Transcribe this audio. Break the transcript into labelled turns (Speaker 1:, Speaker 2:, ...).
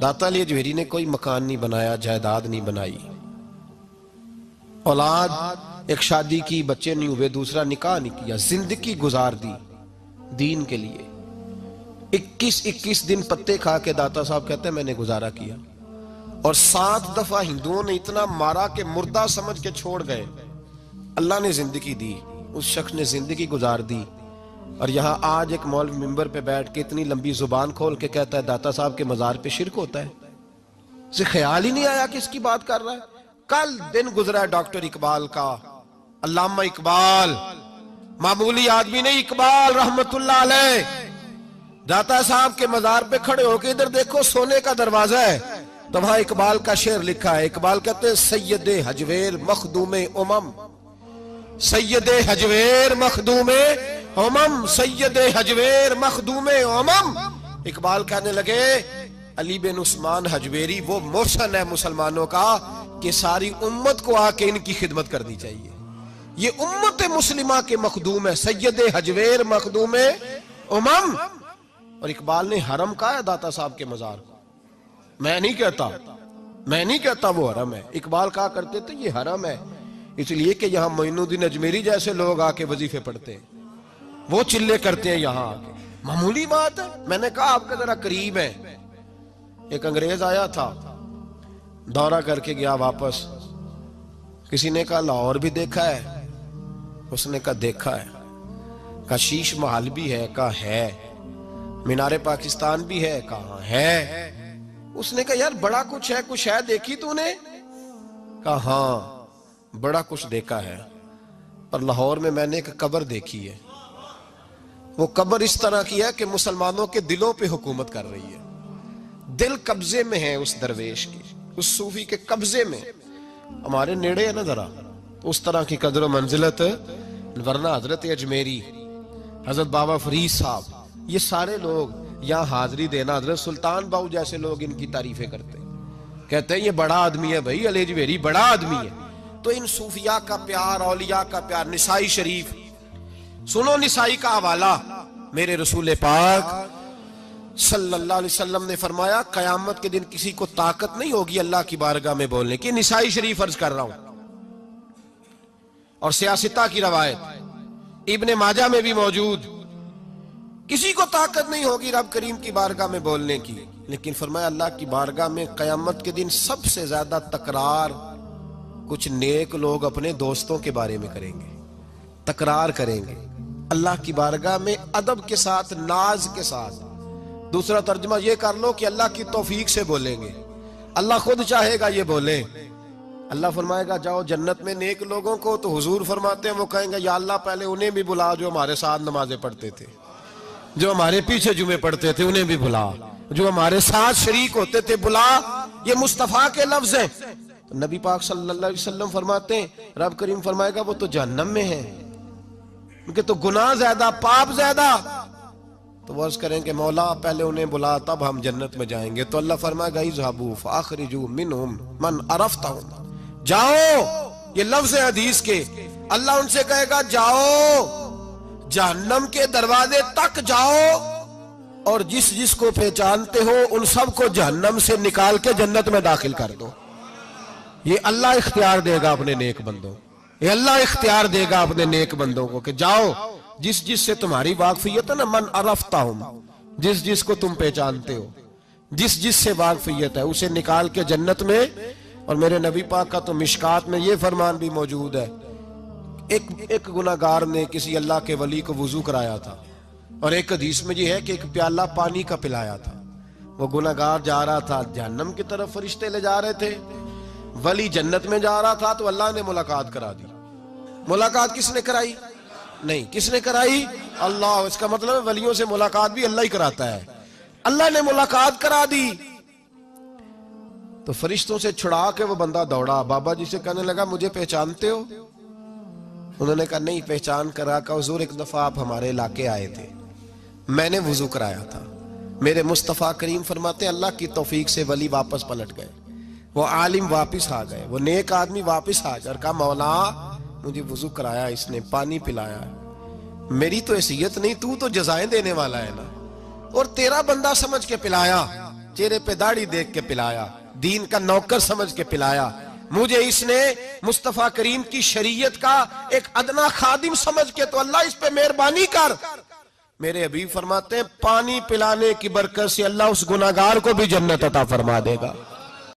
Speaker 1: दाता अली अजमेरी ने कोई मकान नहीं बनाया, जायदाद नहीं बनाई, औलाद एक शादी की, बच्चे नहीं हुए, दूसरा निकाह नहीं किया, जिंदगी गुजार दी दीन के लिए। 21 दिन पत्ते खा के दाता साहब कहते हैं मैंने गुजारा किया। और 7 दफा हिंदुओं ने इतना मारा कि मुर्दा समझ के छोड़ गए। अल्लाह ने जिंदगी दी, उस शख्स ने जिंदगी गुजार दी। और यहां आज एक मौलवी मिंबर पे बैठ के इतनी लंबी जुबान खोल के कहता है दाता साहब के मजार पे शिरक होता है। उसे ख्याल ही नहीं आया कि इसकी बात कर रहा है। कल दिन गुजरा है डॉक्टर इकबाल का, अल्लामा इकबाल, मामूली आदमी नहीं इकबाल रहमतुल्लाह अलैह। दाता साहब के मजार पे खड़े होके इधर देखो, सोने का दरवाजा है, तो वहां इकबाल का शेर लिखा है। इकबाल कहते हैं सैयदे हजवेर मखदूमे उमम, सैयदे हजवेर मखदूमे उमम, सैयदे हजवेर मखदूमे उमम। इकबाल कहने लगे अली बिन उस्मान हजवेरी वो मोहसन है मुसलमानों का कि सारी उम्मत को आके इनकी खिदमत करनी चाहिए। ये उम्मत मुस्लिमा के मखदूम है, सैयदे हजवेर मखदूमे उमम। और इकबाल ने हरम कहा है दाता साहब के मजार को। मैं नहीं कहता वो हरम है। इकबाल कहा करते थे ये हरम है, इसलिए कि यहां मोइनुद्दीन अजमेरी जैसे लोग आके वजीफे पढ़ते हैं, वो चिल्ले करते हैं यहां आके। मामूली बात है। मैंने कहा आपका जरा करीब है। एक अंग्रेज आया था, दौरा करके गया वापस। किसी ने कहा लाहौर भी देखा है? उसने कहा देखा है। कहा शीश महल भी है? कहा है। मीनारे पाकिस्तान भी है? कहा है। उसने कहा यार बड़ा कुछ है, कुछ है देखी तूने? कहा हाँ बड़ा कुछ देखा है, पर लाहौर में मैंने एक कब्र देखी है। वो कब्र इस तरह की है कि मुसलमानों के दिलों पे हुकूमत कर रही है। दिल कब्जे में है उस दरवेश की, उस सूफी के कब्जे में। हमारे नेड़े है ना जरा, उस तरह की कदर मंजिलत। वरना हजरत अजमेरी, हजरत बाबा फरीद साहब, ये सारे लोग यहाँ हाजिरी देना, हजरत सुल्तान बाहू जैसे लोग इनकी तारीफें करते हैं, कहते हैं ये बड़ा आदमी है भाई, अली अजमेरी बड़ा आदमी है। तो इन सूफिया का प्यार, औलिया का प्यार। निसाई शरीफ सुनो, निसाई का हवाला। मेरे रसूल पाक सल्लल्लाहु अलैहि वसल्लम ने फरमाया कयामत के दिन किसी को ताकत नहीं होगी अल्लाह की बारगाह में बोलने की। निसाई शरीफ अर्ज कर रहा हूं। और सियासता की रवायत इब्ने माजा में भी मौजूद, किसी को ताकत नहीं होगी रब करीम की बारगाह में बोलने की। लेकिन फरमाया अल्लाह की बारगाह में कयामत के दिन सबसे ज्यादा तकरार कुछ नेक लोग अपने दोस्तों के बारे में करेंगे, तकरार करेंगे अल्लाह की बारगाह में अदब के साथ, नाज के साथ। दूसरा तर्जुमा ये कर लो कि अल्लाह की तौफीक से बोलेंगे, अल्लाह खुद चाहेगा ये बोले। अल्लाह फरमाएगा जाओ जन्नत में नेक लोगों को, तो हुजूर फरमाते हैं वो कहेंगे या अल्लाह पहले उन्हें भी बुला जो हमारे साथ नमाजें पढ़ते थे, जो हमारे पीछे जुमे पढ़ते थे उन्हें भी बुला, जो हमारे साथ शरीक होते थे बुला। ये मुस्तफा के लफ्ज हैं। तो नबी पाक सल्लल्लाहु अलैहि वसल्लम फरमाते हैं रब करीम फरमाएगा वो तो जहन्नम में है, उनके तो गुनाह ज्यादा, पाप ज्यादा। तो वो अर्ज करेंगे मौला पहले उन्हें बुला तब हम जन्नत में जाएंगे। तो अल्लाह फरमाएगा इज़हबू फ़अख़रिजू मिनहुम मन अरफ़तहुम, जाओ। ये लफ्ज है हदीस के। अल्लाह उनसे कहेगा जाओ जहन्नम के दरवाजे तक जाओ, और जिस जिसको पहचानते हो उन सबको जहन्नम से निकाल के जन्नत में दाखिल कर दो। ये अल्लाह इख्तियार देगा अपने नेक बंदों, ये अल्लाह इख्तियार देगा अपने नेक बंदों को कि जाओ जिस जिस से तुम्हारी वाकफियत है ना, मन अरफ़तहुम, जिस जिस को तुम पहचानते हो, जिस जिस से वाकफियत है उसे निकाल के जन्नत में। और मेरे नबी पाक का तो मिशकात में ये फरमान भी मौजूद है, एक गुनाहगार ने किसी अल्लाह के वली को वुजू कराया था, और एक हदीस में ये है कि एक प्याला पानी का पिलाया था। वो गुनाहगार जा रहा था जहन्नम की तरफ, फरिश्ते ले जा रहे थे, वली जन्नत में जा रहा था, तो अल्लाह ने मुलाकात करा दी। मुलाकात किसने कराई? नहीं, किसने कराई? अल्लाह। इसका मतलब है वलियों से मुलाकात भी अल्लाह ही कराता है। अल्लाह ने मुलाकात करा दी। तो फरिश्तों से छुड़ा के वो बंदा दौड़ा, बाबा जी से कहने लगा मुझे पहचानते हो? उन्होंने कहा नहीं। पहचान करा का हुजूर एक दफा आप हमारे इलाके आए थे, मैंने वुजू कराया था। मेरे मुस्तफ़ा करीम फरमाते अल्लाह की तौफीक से वली वापस पलट गए, वो आलिम वापस आ गए, वो नेक आदमी वापस आ गए और कहा मौला मुझे वुजू कराया इसने, पानी पिलाया, मेरी तो हैसियत नहीं, तू तो जजाएं देने वाला है ना, और तेरा बंदा समझ के पिलाया। चेहरे पे दाढ़ी देख के पिलाया, दीन का नौकर समझ के पिलाया, मुझे इसने मुस्तफा करीम की शरीयत का एक अदना खादिम समझ के, तो अल्लाह इस पे मेहरबानी कर। मेरे हबीब फरमाते हैं पानी पिलाने की बरकत से अल्लाह उस गुनाहगार को भी जन्नत अता फरमा देगा।